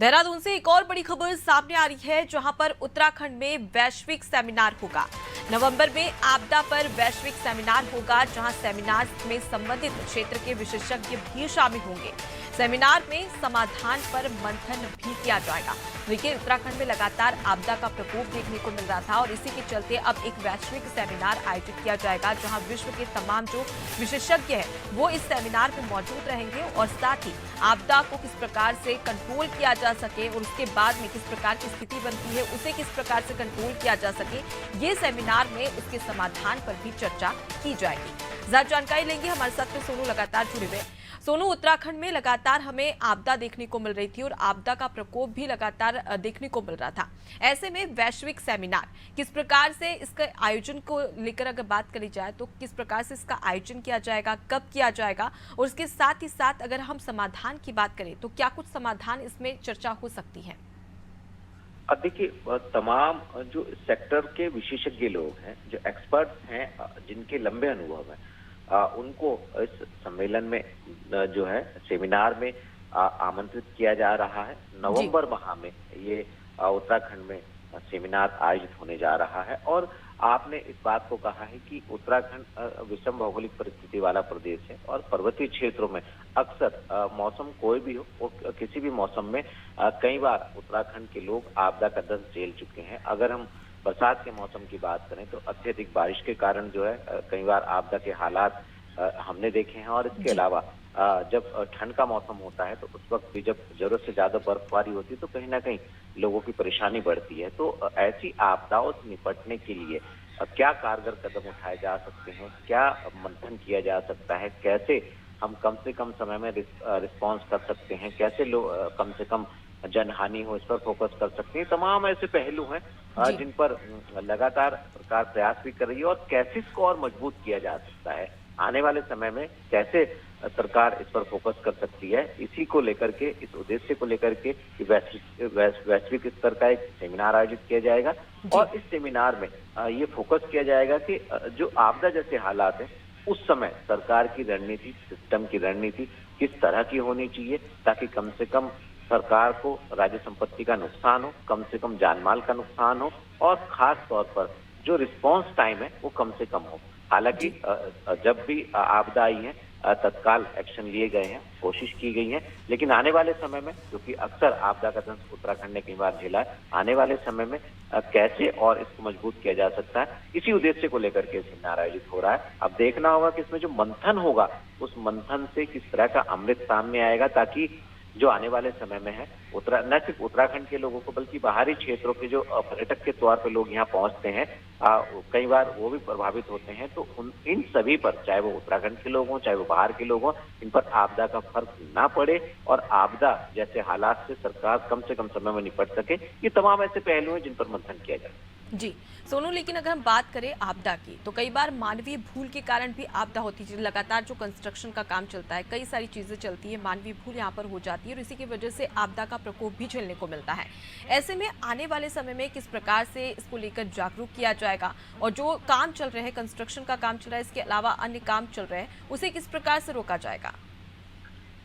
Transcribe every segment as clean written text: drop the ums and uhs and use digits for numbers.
देहरादून से एक और बड़ी खबर सामने आ रही है, जहां पर उत्तराखंड में वैश्विक सेमिनार होगा। नवंबर में आपदा पर वैश्विक सेमिनार होगा, जहां सेमिनार में संबंधित क्षेत्र के विशेषज्ञ भी शामिल होंगे। सेमिनार में समाधान पर मंथन भी किया जाएगा। देखिए, उत्तराखंड में लगातार आपदा का प्रकोप देखने को मिल रहा था और इसी के चलते अब एक वैश्विक सेमिनार आयोजित किया जाएगा, जहां विश्व के तमाम जो विशेषज्ञ हैं वो इस सेमिनार में मौजूद रहेंगे और साथ ही आपदा को किस प्रकार से कंट्रोल किया जा सके और उसके बाद में किस प्रकार की स्थिति बनती है उसे किस प्रकार से कंट्रोल किया जा सके, ये सेमिनार में उसके समाधान पर भी चर्चा की जाएगी। ज्यादा जानकारी लेंगे, हमारे साथ में सोनू लगातार जुड़े हुए। सोनू, उत्तराखंड में लगातार हमें आपदा देखने को मिल रही थी और आपदा का प्रकोप भी लगातार देखने को मिल रहा था। ऐसे में वैश्विक सेमिनार किस प्रकार से इसके आयोजन को लेकर अगर बात करी जाए तो किस प्रकार से इसका आयोजन किया जाएगा, कब किया जाएगा और उसके साथ ही साथ अगर हम समाधान की बात करें तो क्या कुछ समाधान इसमें चर्चा हो सकती है? अब देखिए, तमाम जो सेक्टर के विशेषज्ञ लोग हैं, जो एक्सपर्ट्स हैं, जिनके लंबे अनुभव हैं, उनको इस सम्मेलन में जो है सेमिनार में आमंत्रित किया जा रहा है। नवंबर माह में ये उत्तराखंड में सेमिनार आयोजित होने जा रहा है। और आपने इस बात को कहा है कि उत्तराखंड विषम भौगोलिक परिस्थिति वाला प्रदेश है और पर्वतीय क्षेत्रों में अक्सर मौसम कोई भी हो और किसी भी मौसम में कई बार उत्तराखंड के लोग आपदा का दंश झेल चुके हैं। अगर हम बरसात के मौसम की बात करें तो अत्यधिक बारिश के कारण जो है कई बार आपदा के हालात हमने देखे हैं। और इसके अलावा जब ठंड का मौसम होता है तो उस वक्त भी जब जरूरत से ज्यादा बर्फबारी होती है तो कहीं ना कहीं लोगों की परेशानी बढ़ती है। तो ऐसी आपदाओं से निपटने के लिए क्या कारगर कदम उठाए जा सकते हैं, क्या मंथन किया जा सकता है, कैसे हम कम से कम समय में रिस्पॉन्स कर सकते हैं, कैसे लोग कम से कम जनहानि हो इस पर फोकस कर सकते हैं। तमाम ऐसे पहलू हैं जिन पर लगातार सरकार प्रयास भी कर रही है और कैसे इसको और मजबूत किया जा सकता है, आने वाले समय में कैसे सरकार इस पर फोकस कर सकती है, इसी को लेकर के, इस उद्देश्य को लेकर के वैश्विक स्तर का एक सेमिनार आयोजित किया जाएगा। और इस सेमिनार में ये फोकस किया जाएगा कि जो आपदा जैसे हालात हैं उस समय सरकार की रणनीति, सिस्टम की रणनीति किस तरह की होनी चाहिए, ताकि कम से कम सरकार को राज्य संपत्ति का नुकसान हो, कम से कम जानमाल का नुकसान हो और खास तौर पर जो रिस्पांस टाइम है वो कम से कम हो। हालांकि जब भी आपदा आई है तत्काल एक्शन लिए गए हैं, कोशिश की गई है, लेकिन आने वाले समय में, क्योंकि अक्सर आपदा का दंश उत्तराखंड ने कई बार झेला है, आने वाले समय में कैसे और इसको मजबूत किया जा सकता है, इसी उद्देश्य को लेकर के सेमिनार आयोजित हो रहा है। अब देखना होगा कि इसमें जो मंथन होगा उस मंथन से किस तरह का अमृत सामने आएगा, ताकि जो आने वाले समय में है न सिर्फ उत्तराखंड के लोगों को बल्कि बाहरी क्षेत्रों के जो पर्यटक के तौर पर लोग यहाँ पहुंचते हैं, कई बार वो भी प्रभावित होते हैं। तो इन सभी पर, चाहे वो उत्तराखंड के लोग हों चाहे वो बाहर के लोग हों, इन पर आपदा का फर्क ना पड़े और आपदा जैसे हालात से सरकार कम से कम समय में निपट सके। ये तमाम ऐसे पहलू हैं जिन पर मंथन किया जाए। जी सोनू, लेकिन अगर हम बात करें आपदा की तो कई बार मानवीय भूल के कारण भी आपदा होती है। लगातार जो कंस्ट्रक्शन का काम चलता है, कई सारी चीजें चलती है, मानवीय भूल यहाँ पर हो जाती है और इसी की वजह से आपदा का प्रकोप भी झेलने को मिलता है। ऐसे में आने वाले समय में किस प्रकार से इसको लेकर जागरूक किया जाएगा और जो काम चल रहे हैं, कंस्ट्रक्शन का काम चल रहा है, इसके अलावा अन्य काम चल रहे हैं, उसे किस प्रकार से रोका जाएगा?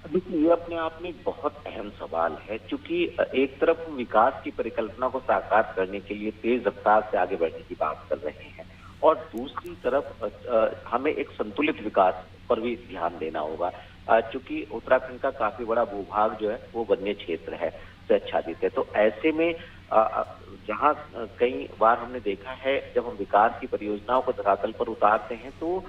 देखिए, ये अपने आप में बहुत अहम सवाल है, क्योंकि एक तरफ हम विकास की परिकल्पना को साकार करने के लिए तेज रफ्तार से आगे बढ़ने की बात कर रहे हैं और दूसरी तरफ हमें एक संतुलित विकास पर भी ध्यान देना होगा, क्योंकि उत्तराखंड का काफी बड़ा भूभाग जो है वो वन्य क्षेत्र है से आच्छादित है। तो ऐसे में जहाँ कई बार हमने देखा है जब हम विकास की परियोजनाओं को धरातल पर उतारते हैं तो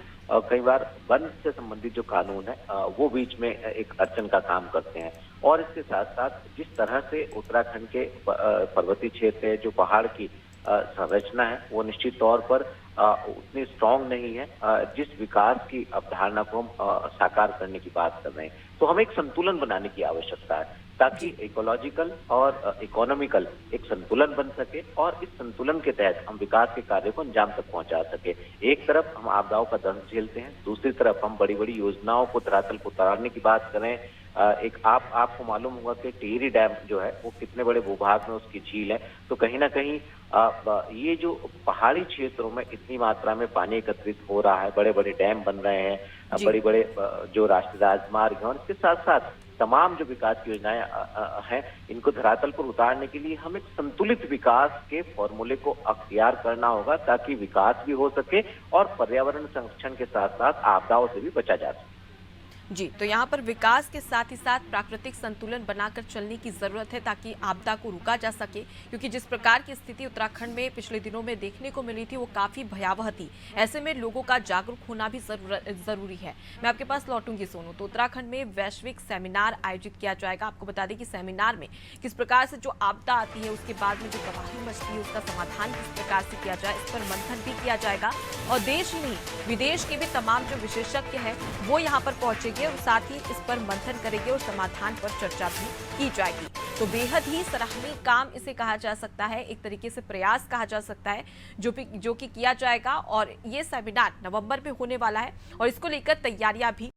कई बार वन से संबंधित जो कानून है वो बीच में एक अड़चन का काम करते हैं। और इसके साथ साथ जिस तरह से उत्तराखंड के पर्वतीय क्षेत्र है, जो पहाड़ की संरचना है वो निश्चित तौर पर उतनी स्ट्रांग नहीं है जिस विकास की अवधारणा को हम साकार करने की बात कर रहे हैं। तो हमें एक संतुलन बनाने की आवश्यकता है ताकि इकोलॉजिकल और इकोनॉमिकल एक संतुलन बन सके और इस संतुलन के तहत हम विकास के कार्य को अंजाम तक पहुंचा सके। एक तरफ हम आपदाओं का दंश झेलते हैं, दूसरी तरफ हम बड़ी बड़ी योजनाओं को धरातल पर उतारने की बात करें। एक आपको मालूम होगा कि टिहरी डैम जो है वो कितने बड़े भूभाग में उसकी झील है। तो कहीं ना कहीं ये जो पहाड़ी क्षेत्रों में इतनी मात्रा में पानी एकत्रित हो रहा है, बड़े बड़े डैम बन रहे हैं, बड़े बड़े जो राष्ट्रीय राजमार्ग हैं और इसके साथ साथ तमाम जो विकास की योजनाएं हैं, इनको धरातल पर उतारने के लिए हमें संतुलित विकास के फॉर्मूले को अख्तियार करना होगा, ताकि विकास भी हो सके और पर्यावरण संरक्षण के साथ साथ आपदाओं से भी बचा जा सके। जी, तो यहाँ पर विकास के साथ ही साथ प्राकृतिक संतुलन बनाकर चलने की जरूरत है, ताकि आपदा को रोका जा सके, क्योंकि जिस प्रकार की स्थिति उत्तराखंड में पिछले दिनों में देखने को मिली थी वो काफी भयावह थी। ऐसे में लोगों का जागरूक होना भी जरूरी है। मैं आपके पास लौटूंगी सोनू। तो उत्तराखंड में वैश्विक सेमिनार आयोजित किया जाएगा। आपको बता दें कि सेमिनार में किस प्रकार से जो आपदा आती है उसके बाद में जो तबाही मचती है उसका समाधान किस प्रकार से किया जाए, इस पर मंथन भी किया जाएगा। और देश ही नहीं, विदेश के भी तमाम जो विशेषज्ञ हैं वो यहाँ पर पहुंचेंगे और साथ ही इस पर मंथन करेंगे और समाधान पर चर्चा भी की जाएगी। तो बेहद ही सराहनीय काम इसे कहा जा सकता है, एक तरीके से प्रयास कहा जा सकता है जो कि किया जाएगा। और ये सेमिनार नवंबर में होने वाला है और इसको लेकर तैयारियां भी